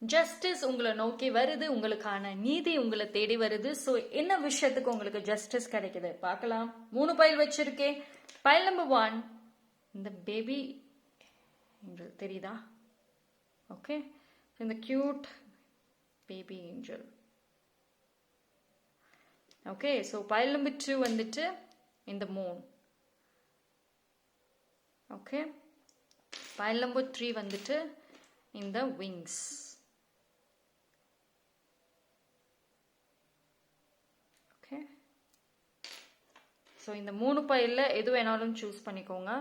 Justice உங்களை நோக்கி வருது, உங்களுக்கான நீதி உங்களை தேடி வருது. ஸோ என்ன விஷயத்துக்கு உங்களுக்கு ஜஸ்டிஸ் கிடைக்குது பார்க்கலாம். 3 பைல் வச்சிருக்கேன். பைல் நம்பர் 1, இந்த பேபி ஏஞ்சல் தெரியுதா? ஓகே, இந்த cute baby angel. Okay, so file number 2 வந்துட்டு இந்த மூன். ஓகே, பைல் நம்பர் 3 வந்துட்டு இந்த விங்ஸ். ஓகே, ஸோ இந்த 3 பைல்ல எது வேணாலும் சூஸ் பண்ணிக்கோங்க.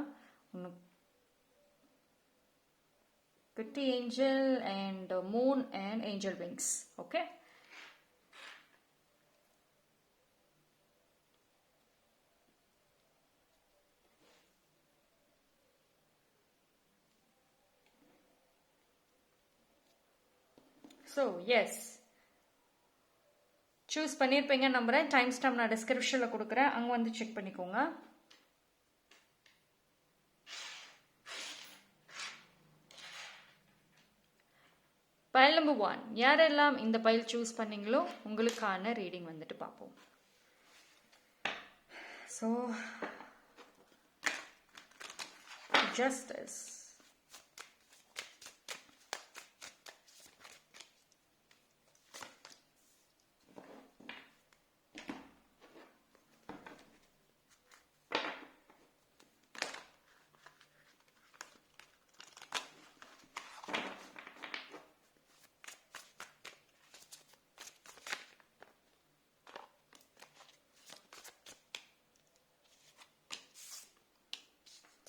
ஒன்று குட்டி angel and moon and angel wings. Okay, so yes choose பண்ணியிருப்பீங்க நம்புறேன். டைம் ஸ்டாம்ப் நான் டிஸ்கிரிப்ஷனில் கொடுக்குறேன், அங்கே வந்து செக் பண்ணிக்கோங்க. பைல் நம்பர் 1, யாரெல்லாம் இந்த பைல் சூஸ் பண்ணீங்களோ உங்களுக்கான ரீடிங் வந்துட்டு பார்ப்போம். So justice.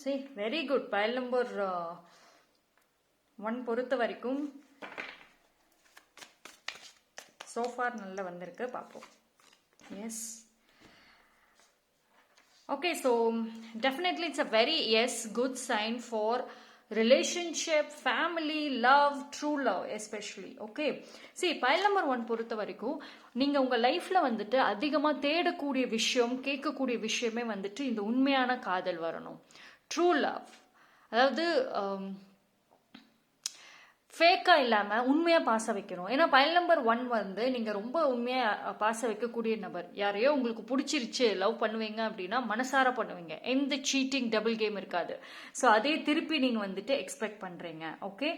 சரி, வெரி குட். பைல் நம்பர் 1 பொறுத்த வரைக்கும் சோஃபார் நல்லா வந்திருக்கு, பார்ப்போம். Yes, okay, so definitely it's a very good sign for relationship, family, love, true love especially. Okay, சரி, பைல் நம்பர் 1 பொறுத்த வரைக்கும் நீங்கள் உங்கள் லைஃப்பில் வந்துட்டு அதிகமாக தேடக்கூடிய விஷயம், கேட்கக்கூடிய விஷயமே வந்துட்டு இந்த உண்மையான காதல் வரணும், ட்ரூ லவ். அதாவது ஃபேக்காக இல்லாமல் உண்மையாக பாச வைக்கணும். ஏன்னா பைல் நம்பர் 1 வந்து நீங்கள் ரொம்ப உண்மையாக பாச வைக்கக்கூடிய நபர். யாரையோ உங்களுக்கு பிடிச்சிருச்சு, லவ் பண்ணுவீங்க அப்படின்னா மனசார பண்ணுவீங்க, எந்த சீட்டிங் டபுள் கேம் இருக்காது. ஸோ அதே திருப்பி நீங்கள் வந்துட்டு எக்ஸ்பெக்ட் பண்ணுறீங்க. ஓகே,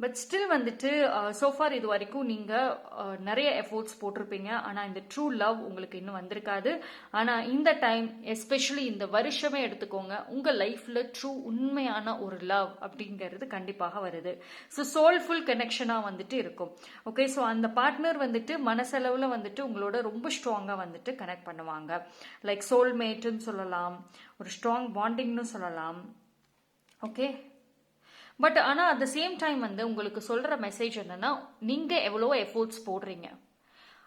பட் ஸ்டில் வந்துட்டு சோஃபார் இது வரைக்கும் நீங்கள் நிறைய எஃபோர்ட்ஸ் போட்டிருப்பீங்க, ஆனால் இந்த ட்ரூ லவ் உங்களுக்கு இன்னும் வந்திருக்காது. ஆனால் இந்த டைம் எஸ்பெஷலி இந்த வருஷமே எடுத்துக்கோங்க, உங்கள் லைஃப்பில் ட்ரூ உண்மையான ஒரு லவ் அப்படிங்கிறது கண்டிப்பாக வருது. ஸோ சோல்ஃபுல் கனெக்ஷனாக வந்துட்டு இருக்கும். ஓகே, ஸோ அந்த பார்ட்னர் வந்துட்டு மனசளவில் வந்துட்டு உங்களோட ரொம்ப ஸ்ட்ராங்காக வந்துட்டு கனெக்ட் பண்ணுவாங்க. லைக் சோல்மேட்டுன்னு சொல்லலாம், ஒரு ஸ்ட்ராங் பாண்டிங்னு சொல்லலாம். ஓகே, பட் ஆனால் அட் த சேம் டைம் வந்து உங்களுக்கு சொல்கிற மெசேஜ் என்னன்னா, நீங்கள் எவ்வளோ எஃபோர்ட்ஸ் போடுறீங்க,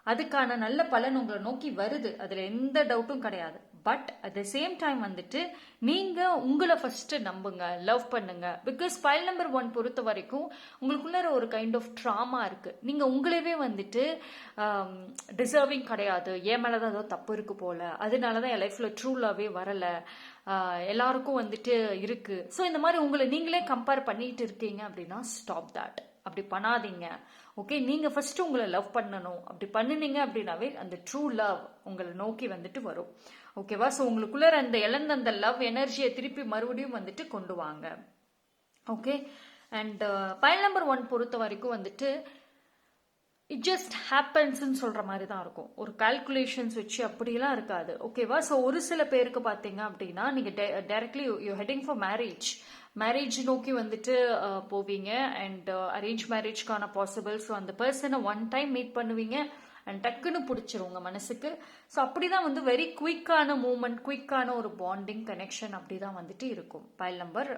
அதுக்கான நல்ல பலன் உங்களை நோக்கி வருது, அதில் எந்த டவுட்டும் கிடையாது. But at the same time வந்துட்டு நீங்கள் உங்களை ஃபர்ஸ்ட் நம்புங்க, லவ் பண்ணுங்க. பிகாஸ் பைல் நம்பர் 1 பொறுத்த வரைக்கும் உங்களுக்குள்ள ஒரு கைண்ட் ஆஃப் ட்ராமா இருக்கு. நீங்கள் உங்களவே வந்துட்டு டிசர்விங் கிடையாது, என் மேலே தான் ஏதோ தப்பு இருக்கு போல, அதனால தான் என் லைஃப்பில் ட்ரூ லவ்வே வரலை, எல்லாருக்கும் வந்துட்டு இருக்கு. ஸோ இந்த மாதிரி உங்களை நீங்களே கம்பேர் பண்ணிட்டு இருக்கீங்க அப்படின்னா ஸ்டாப் தட். அப்படி பண்ணாதீங்க. ஓகே, நீங்க ஃபர்ஸ்ட் உங்களை லவ் பண்ணணும். அப்படி பண்ணினீங்க அப்படின்னாவே அந்த ட்ரூ லவ் உங்களை நோக்கி வந்துட்டு வரும். ஓகேவா? ஸோ உங்களுக்குள்ள அந்த இழந்த அந்த லவ் எனர்ஜியை திருப்பி மறுபடியும் வந்துட்டு கொண்டு வாங்க. ஓகே, அண்ட் பைல் நம்பர் 1 பொறுத்த வரைக்கும் வந்துட்டு இட் ஜஸ்ட் ஹேப்பன்ஸ்ன்னு சொல்கிற மாதிரி தான் இருக்கும். ஒரு கால்குலேஷன்ஸ் வச்சு அப்படிலாம் இருக்காது. ஓகேவா? ஸோ ஒரு சில பேருக்கு பார்த்தீங்க அப்படின்னா நீங்கள் directly you heading for marriage நோக்கி வந்துட்டு போவீங்க. அண்ட் அரேஞ்ச் மேரேஜ்க்கான பாசிபிள். ஸோ அந்த பர்சனை 1 டைம் மீட் பண்ணுவீங்க அண்ட் டக்குன்னு பிடிச்சிரும் உங்கள் மனசுக்கு. ஸோ அப்படிதான் வந்து வெரி குயிக்கான மூமெண்ட், குயிக்கான ஒரு பாண்டிங் கனெக்ஷன் அப்படிதான் வந்துட்டு இருக்கும் பைல் நம்பர்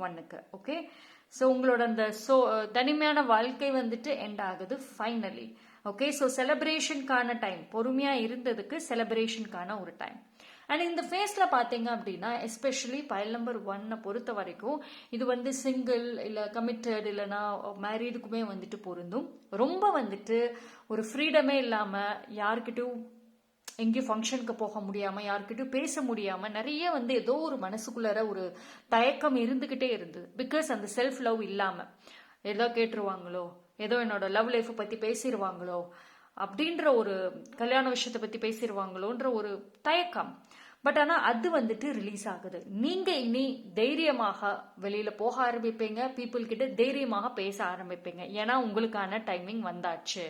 1க்கு. ஓகே, ஸோ உங்களோட அந்த தனிமையான வாழ்க்கை வந்துட்டு எண்ட் ஆகுது ஃபைனலி. ஓகே, ஸோ செலிப்ரேஷனுக்கான டைம், பொறுமையாக இருந்ததுக்கு செலிப்ரேஷனுக்கான ஒரு டைம். அண்ட் இந்த ஃபேஸில் பார்த்தீங்க அப்படின்னா எஸ்பெஷலி பைல் நம்பர் 1 பொறுத்த வரைக்கும் இது வந்து சிங்கிள் இல்லை கமிட்டட் இல்லைனா மேரீடுக்குமே வந்துட்டு பொருந்தும். ரொம்ப வந்துட்டு ஒரு ஃப்ரீடமே இல்லாமல், யார்கிட்டையும் எங்கேயும் ஃபங்க்ஷனுக்கு போக முடியாமல், யார்கிட்டையும் பேச முடியாமல், நிறைய வந்து ஏதோ ஒரு மனசுக்குள்ளார ஒரு தயக்கம் இருந்துக்கிட்டே இருந்தது. பிகாஸ் அந்த செல்ஃப் லவ் இல்லாமல் ஏதோ கேட்டுருவாங்களோ, ஏதோ என்னோட லவ் லைஃப்பை பற்றி பேசிடுவாங்களோ, அப்படின்ற ஒரு கல்யாண விஷயத்தை பற்றி பேசிடுவாங்களோன்ற ஒரு தயக்கம். பட் ஆனால் அது வந்துட்டு ரிலீஸ் ஆகுது. நீங்கள் இனி தைரியமாக வெளியில் போக ஆரம்பிப்பீங்க, பீப்புள் கிட்ட தைரியமாக பேச ஆரம்பிப்பீங்க. ஏன்னா உங்களுக்கான டைமிங் வந்தாச்சு.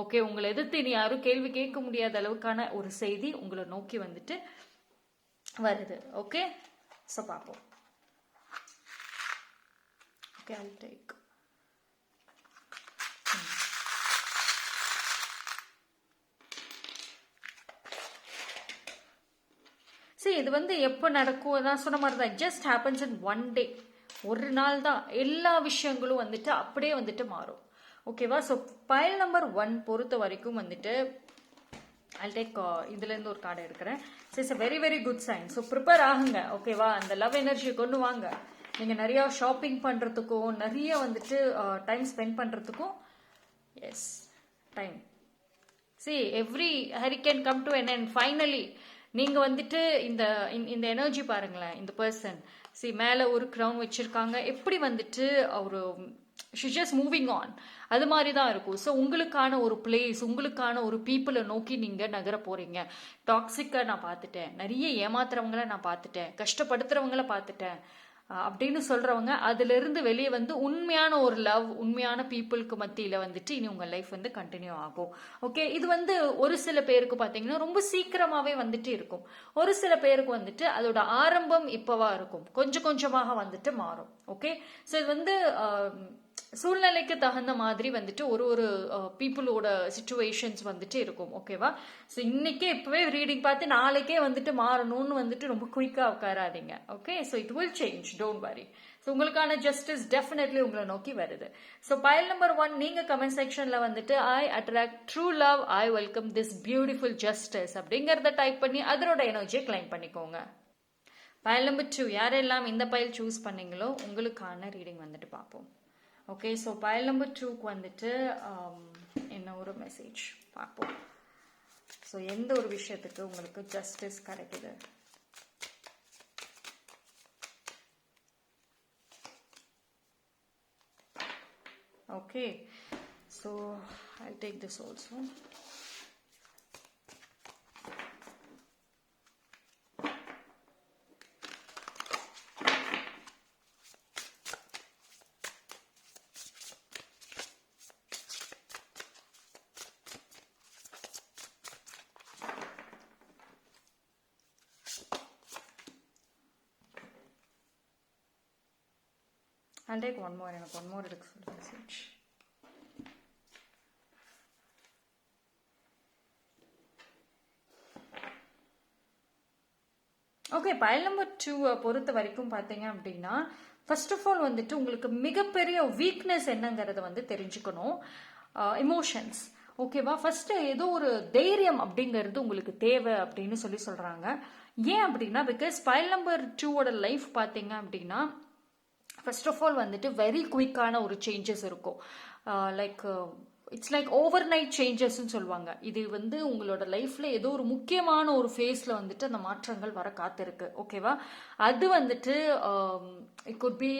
ஓகே, உங்களை எதிர்த்து இனி யாரும் கேள்வி கேட்க முடியாத அளவுக்கான ஒரு செய்தி உங்களை நோக்கி வந்துட்டு வருது. ஓகே, ஸோ பார்ப்போம். Okay, I'll take. சரி, இது வந்து எப்போ நடக்கும், நான் சொன்ன மாதிரி தான், just happens in one day. ஒரு நாள் தான் எல்லா விஷயங்களும் வந்துட்டு அப்படியே வந்துட்டு மாறும். ஓகேவா? ஸோ பைல் நம்பர் 1 பொறுத்த வரைக்கும் வந்துட்டு I'll take இதுலேருந்து ஒரு கார்டு எடுக்கிறேன். So it's a very very good sign. So prepare ஆகுங்க. ஓகேவா? அந்த லவ் எனர்ஜியை கொண்டு வாங்க. நீங்கள் நிறையா ஷாப்பிங் பண்ணுறதுக்கும் நிறைய வந்துட்டு டைம் ஸ்பெண்ட் பண்ணுறதுக்கும் yes time. See, every hurricane come to an end. Finally, நீங்கள் வந்துட்டு இந்த எனர்ஜி பாருங்களேன். இந்த பர்சன் மேலே ஒரு க்ரௌன் வச்சுருக்காங்க. எப்படி வந்துட்டு ஒரு ஷி ஜஸ்ட் மூவிங் ஆன், அது மாதிரி தான் இருக்கும். ஸோ உங்களுக்கான ஒரு பிளேஸ், உங்களுக்கான ஒரு பீப்புளை நோக்கி நீங்கள் நகர போகிறீங்க. டாக்ஸிக்கை நான் பார்த்துட்டேன், நிறைய ஏமாத்துறவங்கள நான் பார்த்துட்டேன், கஷ்டப்படுத்துறவங்கள பார்த்துட்டேன் அப்படின்னு சொல்கிறவங்க அதிலிருந்து வெளியே வந்து உண்மையான ஒரு லவ், உண்மையான பீப்புளுக்கு மத்தியில் வந்துட்டு இனி உங்கள் லைஃப் வந்து கண்டினியூ ஆகும். ஓகே, இது வந்து ஒரு சில பேருக்கு பார்த்தீங்கன்னா ரொம்ப சீக்கிரமாகவே வந்துட்டு இருக்கும். ஒரு சில பேருக்கு வந்துட்டு அதோட ஆரம்பம் இப்போவா இருக்கும், கொஞ்சம் கொஞ்சமாக வந்துட்டு மாறும். ஓகே, ஸோ இது வந்து சூழ்நிலைக்கு தகுந்த மாதிரி வந்துட்டு ஒரு ஒரு பீப்புளோட சிச்சுவேஷன்ஸ் வந்துட்டு இருக்கும். ஓகேவா? ஸோ இன்னைக்கே இப்போவே ரீடிங் பார்த்து நாளைக்கே வந்துட்டு மாறணும்னு வந்துட்டு ரொம்ப குயிக்காக உட்காராதீங்க. Okay, so it will change, don't worry. So உங்களுக்கான ஜஸ்டிஸ் டெஃபினெட்லி உங்களை நோக்கி வருது. ஸோ பைல் நம்பர் 1 நீங்கள் கமெண்ட் செக்ஷனில் வந்துட்டு ஐ attract true love, I welcome this beautiful justice அப்படிங்கிறத டைப் பண்ணி அதனோட எனர்ஜியை கிளைம் பண்ணிக்கோங்க. பைல் நம்பர் 2 யாரெல்லாம் இந்த பைல் சூஸ் பண்ணீங்களோ உங்களுக்கான ரீடிங் வந்துட்டு பார்ப்போம். ஓகே, ஸோ பைல் நம்பர் 2க்கு வந்துட்டு என்ன ஒரு மெசேஜ் பார்ப்போம். ஸோ எந்த ஒரு விஷயத்துக்கு உங்களுக்கு ஜஸ்டிஸ் கிடைக்குது. Okay, so I take this also. I'll take one more. எனக்கு one more எடுக்க சொல்லுங்க message. ஓகே, பைல் நம்பர் 2 பொறுத்த வரைக்கும் பார்த்தீங்க அப்படின்னா ஃபர்ஸ்ட் ஆஃப் ஆல் வந்துட்டு உங்களுக்கு மிகப்பெரிய வீக்னஸ் என்னங்கிறத வந்து தெரிஞ்சுக்கணும். எமோஷன்ஸ். ஓகேவா? ஃபர்ஸ்ட் ஏதோ ஒரு தைரியம் அப்படிங்கிறது உங்களுக்கு தேவை அப்படின்னு சொல்றாங்க. ஏன் அப்படின்னா பிகாஸ் பைல் நம்பர் 2ஓட லைஃப் பார்த்தீங்க அப்படின்னா ஃபர்ஸ்ட் ஆஃப் ஆல் வந்துட்டு வெரி குயிக்கான ஒரு சேஞ்சஸ் இருக்கும். Like it's like overnight சேஞ்சஸ்ன்னு சொல்லுவாங்க. இது வந்து உங்களோட லைஃப்ல ஏதோ ஒரு முக்கியமான ஒரு ஃபேஸ்ல வந்துட்டு அந்த மாற்றங்கள் வர காத்திருக்கு. ஓகேவா? அது வந்துட்டு இட் குட் பி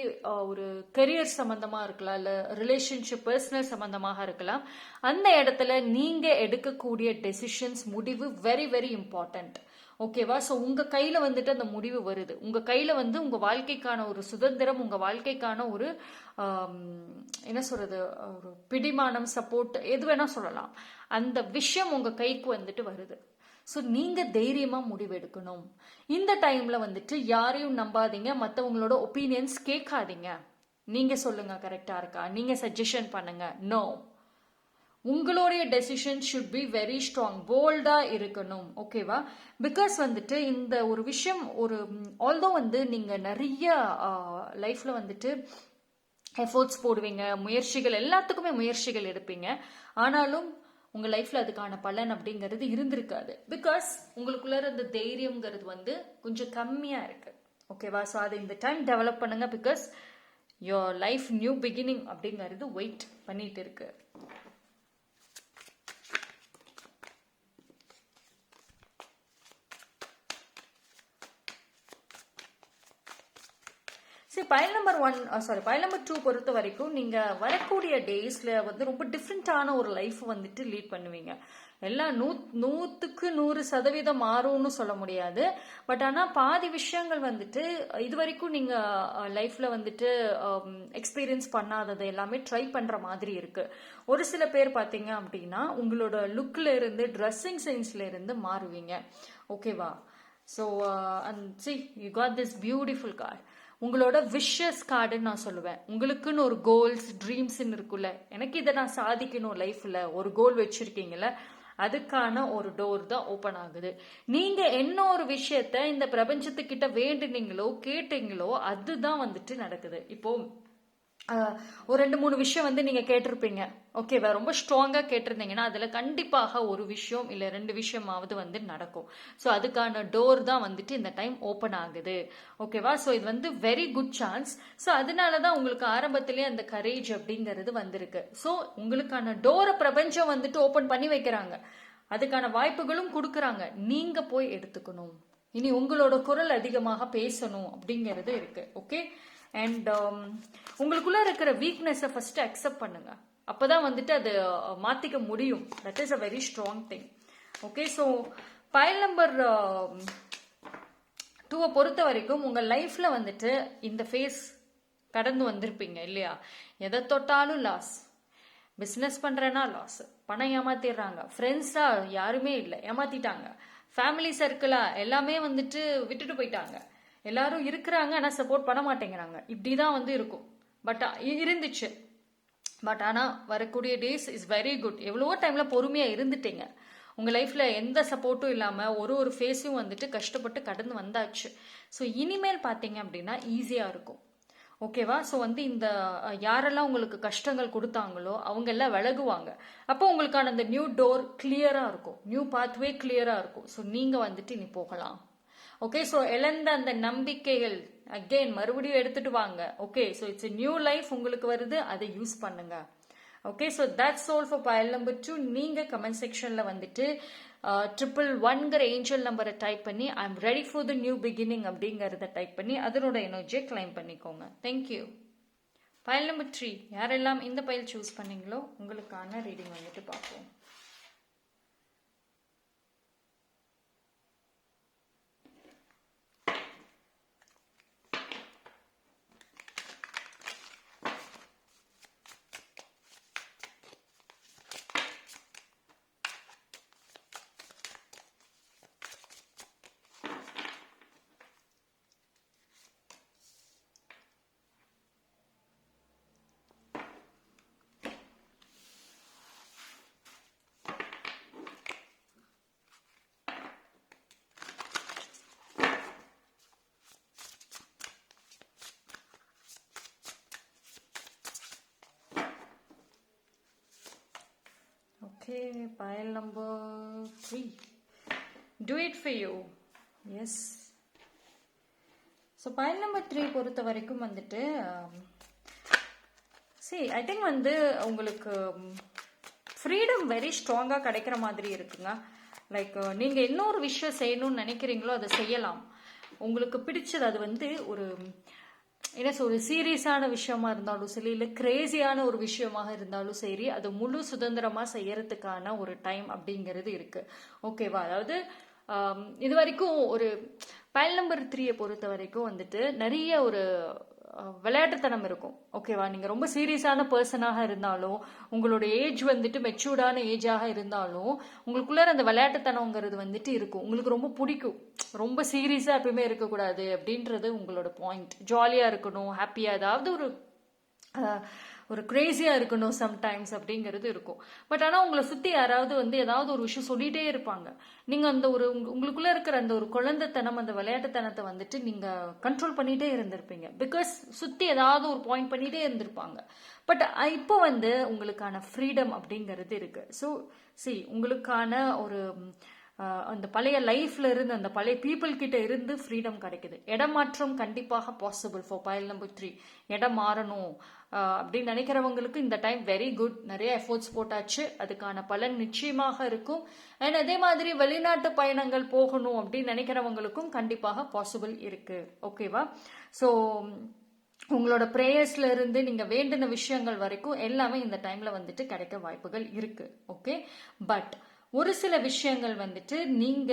ஒரு கெரியர் சம்பந்தமா இருக்கலாம், இல்லை ரிலேஷன்ஷிப் பர்சனல் சம்பந்தமாக இருக்கலாம். அந்த இடத்துல நீங்க எடுக்கக்கூடிய டெசிஷன்ஸ், முடிவு வெரி வெரி இம்பார்ட்டன்ட். ஓகேவா? ஸோ உங்கள் கையில் வந்துட்டு அந்த முடிவு வருது. உங்கள் கையில் வந்து உங்கள் வாழ்க்கைக்கான ஒரு சுதந்திரம், உங்கள் வாழ்க்கைக்கான ஒரு என்ன சொல்கிறது, ஒரு பிடிமானம், சப்போர்ட், எது வேணால் சொல்லலாம். அந்த விஷயம் உங்கள் கைக்கு வந்துட்டு வருது. ஸோ நீங்கள் தைரியமாக முடிவெடுக்கணும். இந்த டைமில் வந்துட்டு யாரையும் நம்பாதீங்க, மற்றவங்களோட ஒப்பீனியன்ஸ் கேட்காதீங்க. நீங்கள் சொல்லுங்கள் கரெக்டாக இருக்கா, நீங்கள் சஜஷன் பண்ணுங்க. நோ, உங்களுடைய decision should be very strong, போல்டாக இருக்கணும். ஓகேவா? பிகாஸ் வந்துட்டு இந்த ஒரு விஷயம் ஒரு ஆல்தோ வந்து நீங்கள் நிறைய லைஃப்பில் வந்துட்டு எஃபோர்ட்ஸ் போடுவீங்க, முயற்சிகள், எல்லாத்துக்குமே முயற்சிகள் எடுப்பீங்க. ஆனாலும் உங்கள் லைஃப்பில் அதுக்கான பலன் அப்படிங்கிறது இருந்திருக்காது. பிகாஸ் உங்களுக்குள்ள அந்த தைரியம்ங்கிறது வந்து கொஞ்சம் கம்மியாக இருக்குது. ஓகேவா? ஸோ அதை இந்த டைம் டெவலப் பண்ணுங்க. Because your life new beginning அப்படிங்கிறது வெயிட் பண்ணிட்டு இருக்கு. சரி, பைல் நம்பர் 1 பைல் நம்பர் 2 பொறுத்த வரைக்கும் நீங்க வரக்கூடிய டேஸ்ல வந்து ரொம்ப டிஃப்ரெண்டான ஒரு லைஃப் வந்துட்டு லீட் பண்ணுவீங்க. எல்லாம் 100% மாறும்னு சொல்ல முடியாது. பட் ஆனா பாதி விஷயங்கள் வந்துட்டு இது வரைக்கும் நீங்க லைஃப்ல வந்துட்டு எக்ஸ்பீரியன்ஸ் பண்ணாதது எல்லாமே ட்ரை பண்ற மாதிரி இருக்கு. ஒரு சில பேர் பாத்தீங்க அப்படின்னா உங்களோட லுக்ல இருந்து, ட்ரெஸ்ஸிங் சென்ஸ்ல இருந்து மாறுவீங்க. ஓகேவா? So see you got this beautiful card. உங்களோட விஷஸ் கார்டுன்னு நான் சொல்லுவேன். உங்களுக்குன்னு ஒரு கோல்ஸ், ட்ரீம்ஸ்ன்னு இருக்குல்ல, எனக்கு இதை நான் சாதிக்கணும் லைஃப்ல, ஒரு கோல் வச்சிருக்கீங்கல்ல, அதுக்கான ஒரு டோர் தான் ஓப்பன் ஆகுது. நீங்க என்ன ஒரு விஷயத்த இந்த பிரபஞ்சத்துக்கிட்ட வேண்டுனீங்களோ, கேட்டீங்களோ, அதுதான் வந்துட்டு நடக்குது. இப்போ ஒரு 2-3 விஷயம் வந்து நீங்க கேட்டிருப்பீங்க. ஓகேவா? ரொம்ப ஸ்ட்ராங்கா கேட்டிருந்தீங்கன்னா அதுல கண்டிப்பாக ஒரு விஷயம் இல்ல 2 விஷயமாவது வந்து நடக்கும். ஸோ அதுக்கான டோர் தான் வந்துட்டு இந்த டைம் ஓப்பன் ஆகுது. ஓகேவா? ஸோ இது வந்து வெரி குட் சான்ஸ். ஸோ அதனாலதான் உங்களுக்கு ஆரம்பத்திலேயே அந்த கரேஜ் அப்படிங்கிறது வந்திருக்கு. ஸோ உங்களுக்கான டோரை பிரபஞ்சம் வந்துட்டு ஓப்பன் பண்ணி வைக்கிறாங்க. அதுக்கான வாய்ப்புகளும் கொடுக்குறாங்க. நீங்க போய் எடுத்துக்கணும். இனி உங்களோட குரல் அதிகமாக பேசணும் அப்படிங்கிறது இருக்கு. ஓகே? அண்ட் உங்களுக்குள்ள இருக்கிற வீக்னஸை ஃபர்ஸ்ட் அக்செப்ட் பண்ணுங்க. அப்பதான் வந்துட்டு அது மாத்திக்க முடியும். That is a very strong thing. Okay? So file number 2 பொறுத்த வரைக்கும் உங்க லைஃப்ல வந்துட்டு இந்த ஃபேஸ் கடந்து வந்திருப்பீங்க இல்லையா? எதை தொட்டாலும் லாஸ். பிஸ்னஸ் பண்றேன்னா லாஸ். பணம் ஏமாத்திடுறாங்க. ஃப்ரெண்ட்ஸா யாருமே இல்லை, ஏமாத்திட்டாங்க. ஃபேமிலி சர்க்கிளா எல்லாமே வந்துட்டு விட்டுட்டு போயிட்டாங்க. எல்லாரும் இருக்கிறாங்க ஆனா சப்போர்ட் பண்ண மாட்டேங்கிறாங்க. இப்படிதான் வந்து இருக்கும். பட் இருந்துச்சு. பட் ஆனா வரக்கூடிய டேஸ் இஸ் வெரி குட். எவ்வளவோ டைம்ல பொறுமையா இருந்துட்டீங்க. உங்க லைஃப்ல எந்த சப்போர்ட்டும் இல்லாம ஒரு ஃபேஸும் வந்துட்டு கஷ்டப்பட்டு கடந்து வந்தாச்சு. ஸோ இனிமேல் பாத்தீங்க அப்படின்னா ஈஸியா இருக்கும். ஓகேவா? ஸோ வந்து இந்த யாரெல்லாம் உங்களுக்கு கஷ்டங்கள் கொடுத்தாங்களோ அவங்க எல்லாம் விலகுவாங்க. அப்போ உங்களுக்கான அந்த நியூ டோர் கிளியரா இருக்கும். நியூ பாத்வே கிளியரா இருக்கும். ஸோ நீங்க வந்துட்டு இனி போகலாம். ஓகே? ஸோ இழந்த அந்த நம்பிக்கைகள் அகெயின் மறுபடியும் எடுத்துட்டு வாங்க. Okay? So it's a new life உங்களுக்கு வருது, அதை யூஸ் பண்ணுங்க. Okay? So that's all for file number 2. நீங்க கமெண்ட் செக்ஷன்ல வந்துட்டு 111 ஏஞ்சல் நம்பரை டைப் பண்ணி I am ready for the new beginning அப்படிங்கறத டைப் பண்ணி அதனோட எனர்ஜியை கிளைம் பண்ணிக்கோங்க. தேங்க்யூ. பைல் நம்பர் 3 யாரெல்லாம் இந்த பைல் சூஸ் பண்ணீங்களோ உங்களுக்கான ரீடிங் வந்துட்டு பார்ப்போம். Okay, pile number 3. Do it for you. Yes. So pile number 3 பொறுத்த வரைக்கும் வந்துட்டு see I think வந்து உங்களுக்கு ஃப்ரீடம் வெரி ஸ்ட்ராங்கா கிடைக்கிற மாதிரி இருக்குங்க. லைக் நீங்க இன்னொரு விஷயம் செய்யணும்னு நினைக்கிறீங்களோ அதை செய்யலாம். உங்களுக்கு பிடிச்சது அது வந்து ஒரு என்ன ஒரு சீரியஸான விஷயமா இருந்தாலும் சரி, இல்லை கிரேசியான ஒரு விஷயமாக இருந்தாலும் சரி, அது முழு சுதந்திரமா செய்யறதுக்கான ஒரு டைம் அப்படிங்கிறது இருக்கு. ஓகேவா? அதாவது இது வரைக்கும் ஒரு பைல் நம்பர் 3 பொறுத்த வரைக்கும் வந்துட்டு நிறைய ஒரு விளையாட்டுத்தனம் இருக்கும். ஓகேவா? நீங்க ரொம்ப சீரியஸான பர்சனாக இருந்தாலும், உங்களோட ஏஜ் வந்துட்டு மெச்சூர்டான ஏஜாக இருந்தாலும், உங்களுக்குள்ள அந்த விளையாட்டுத்தனங்கிறது வந்துட்டு இருக்கும். உங்களுக்கு ரொம்ப பிடிக்கும். ரொம்ப சீரியஸா எப்பயுமே இருக்கக்கூடாது அப்படின்றது உங்களோட பாயிண்ட். ஜாலியா இருக்கணும், ஹாப்பியா, ஏதாவது ஒரு கிரேசியா இருக்கணும் சம்டைம்ஸ் அப்படிங்கிறது இருக்கும். பட் ஆனா உங்களை சுத்தி யாராவது வந்து ஏதாவது ஒரு விஷயம் சொல்லிட்டே இருப்பாங்க. நீங்க அந்த ஒரு உங்களுக்குள்ள இருக்கிற அந்த ஒரு குழந்தைத்தனம், அந்த விளையாட்டுத்தனத்தை வந்துட்டு நீங்க கண்ட்ரோல் பண்ணிட்டே இருந்திருப்பீங்க. பிகாஸ் சுத்தி ஏதாவது ஒரு பாயிண்ட் பண்ணிட்டே இருந்திருப்பாங்க. பட் இப்போ வந்து உங்களுக்கான ஃப்ரீடம் அப்படிங்கிறது இருக்கு. ஸோ உங்களுக்கான ஒரு அந்த பழைய லைஃப்ல இருந்து, அந்த பழைய பீப்புள் கிட்ட இருந்து ஃப்ரீடம் கிடைக்குது. இடமாற்றம் கண்டிப்பாக பாசிபிள் ஃபார் பைல் நம்பர் 3. இடம் மாறணும் அப்படின்னு நினைக்கிறவங்களுக்கு இந்த டைம் வெரி குட். நிறைய எஃபோர்ட்ஸ் போட்டாச்சு, அதுக்கான பலன் நிச்சயமாக இருக்கும். அண்ட் அதே மாதிரி வெளிநாட்டு பயணங்கள் போகணும் அப்படின்னு நினைக்கிறவங்களுக்கும் கண்டிப்பாக பாசிபிள் இருக்கு. ஓகேவா? ஸோ உங்களோட ப்ரேயர்ஸ்ல இருந்து நீங்க வேண்டின விஷயங்கள் வரைக்கும் எல்லாமே இந்த டைம்ல வந்துட்டு கிடைக்க வாய்ப்புகள் இருக்கு. ஓகே, பட் ஒரு சில விஷயங்கள் வந்துட்டு நீங்க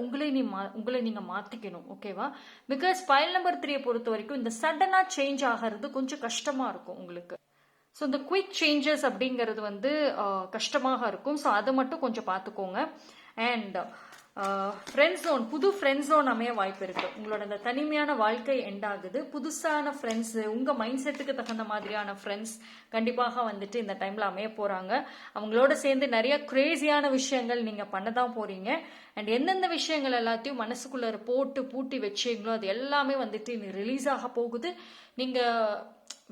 உங்களை நீங்க மாத்திக்கணும். ஓகேவா? பிகாஸ் பைல் நம்பர் 3 பொறுத்த வரைக்கும் இந்த சடனா சேஞ்ச் ஆகிறது கொஞ்சம் கஷ்டமா இருக்கும் உங்களுக்கு. ஸோ இந்த குயிக் சேஞ்சஸ் அப்படிங்கிறது வந்து கஷ்டமாக இருக்கும். ஸோ அதை மட்டும் கொஞ்சம் பார்த்துக்கோங்க. அண்ட் ஃப்ரெண்ட் ஜோன், புது ஃப்ரெண்ட் ஜோன் அமைய வாய்ப்பு இருக்கு. உங்களோட இந்த தனிமையான வாழ்க்கை எண்ட் ஆகுது. புதுசான ஃப்ரெண்ட்ஸ், உங்க மைண்ட் செட்டுக்கு தகுந்த மாதிரியான ஃப்ரெண்ட்ஸ் கண்டிப்பாக வந்துட்டு இந்த டைம்ல அமைய போறாங்க. அவங்களோட சேர்ந்து நிறைய கிரேசியான விஷயங்கள் நீங்க பண்ணதான் போறீங்க. அண்ட் எந்தெந்த விஷயங்கள் எல்லாத்தையும் மனசுக்குள்ள போட்டு பூட்டி வச்சீங்களோ அது எல்லாமே வந்துட்டு ரிலீஸ் ஆக போகுது. நீங்க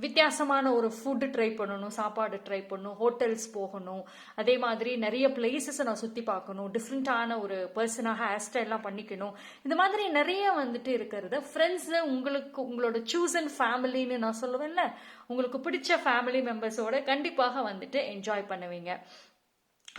வித்தியாசமான ஒரு ஃபுட்டு ட்ரை பண்ணணும், சாப்பாடு ட்ரை பண்ணணும், ஹோட்டல்ஸ் போகணும், அதே மாதிரி நிறைய பிளேசஸை நான் சுற்றி பார்க்கணும், டிஃப்ரெண்ட்டான ஒரு பர்சனாக ஹேர் ஸ்டைல்லாம் பண்ணிக்கணும். இந்த மாதிரி நிறைய வந்துட்டு இருக்கிறது. ஃப்ரெண்ட்ஸு உங்களுக்கு உங்களோட சூஸ் அண்ட் ஃபேமிலின்னு நான் சொல்லுவேன்ல, உங்களுக்கு பிடிச்ச ஃபேமிலி மெம்பர்ஸோட கண்டிப்பாக வந்துட்டு என்ஜாய் பண்ணுவீங்க.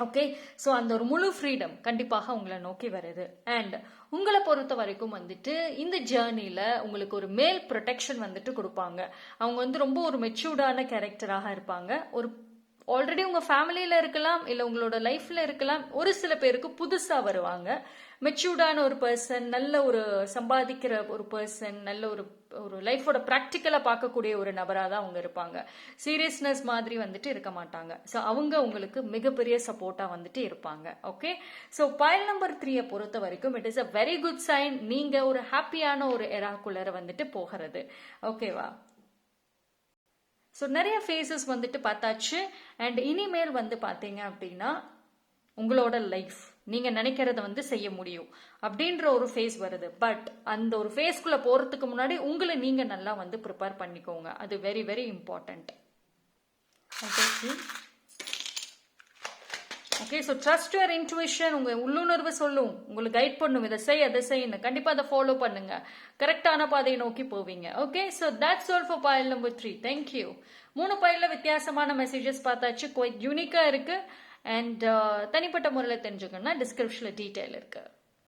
ஓகே, ஸோ அந்த ஒரு முழு ஃப்ரீடம் கண்டிப்பாக உங்களை நோக்கி வருது. அண்ட் உங்களை பொறுத்த வரைக்கும் வந்துட்டு இந்த ஜேர்னியில் உங்களுக்கு ஒரு மேல் ப்ரொடெக்ஷன் வந்துட்டு கொடுப்பாங்க. அவங்க வந்து ரொம்ப ஒரு மெச்சூர்டான கேரக்டராக இருப்பாங்க. ஒரு ஆல்ரெடி உங்கள் ஃபேமிலியில் இருக்கலாம், இல்லை உங்களோட லைஃப்பில் இருக்கலாம். ஒரு சில பேருக்கு புதுசாக வருவாங்க. மெச்சூர்டான ஒரு பர்சன், நல்ல ஒரு சம்பாதிக்கிற ஒரு பர்சன், நல்ல ஒரு லைஃபோட ப்ராக்டிக்கலாக பார்க்கக்கூடிய ஒரு நபராக தான் அவங்க இருப்பாங்க. சீரியஸ்னஸ் மாதிரி வந்துட்டு இருக்க மாட்டாங்க. ஸோ அவங்க உங்களுக்கு மிகப்பெரிய சப்போர்ட்டாக வந்துட்டு இருப்பாங்க. ஓகே, ஸோ பைல் நம்பர் 3 பொறுத்த வரைக்கும் it is a very good sign. நீங்கள் ஒரு ஹாப்பியான ஒரு எராக்குள்ளர வந்துட்டு போகிறது. ஓகேவா? ஸோ நிறைய ஃபேஸஸ் வந்துட்டு பார்த்தாச்சு. அண்ட் இனிமேல் வந்து பார்த்தீங்க அப்படின்னா உங்களோட லைஃப் நீங்க நினைக்கிறத வந்து செய்ய முடியும் அப்படின்ற ஒரு ஃபேஸ் வருது. பட் அந்த ஒரு ஃபேஸ்க்குள்ள போறதுக்கு முன்னாடி உங்களை நீங்க நல்லா வந்து ப்ரிப்பேர் பண்ணிக்கோங்க. அது very very important. Okay, so trust your intuition. உங்க உள்ளுணர்வு சொல்லும், உங்களுக்கு கைட் பண்ணும், இதை செய் அதை செய்யணும். கண்டிப்பா அதை ஃபாலோ பண்ணுங்க, கரெக்டான பாதையை நோக்கி போவீங்க. Okay, so that's all for file number 3. Thank you. 3 பைல்ல வித்தியாசமான மெசேஜஸ் பார்த்தாச்சு, குவைட் யூனிக்கா இருக்கு. அண்ட் தனிப்பட்ட முறையில் தெரிஞ்சுக்கணும்னா டிஸ்கிரிப்ஷனில் டீட்டெயில் இருக்கு.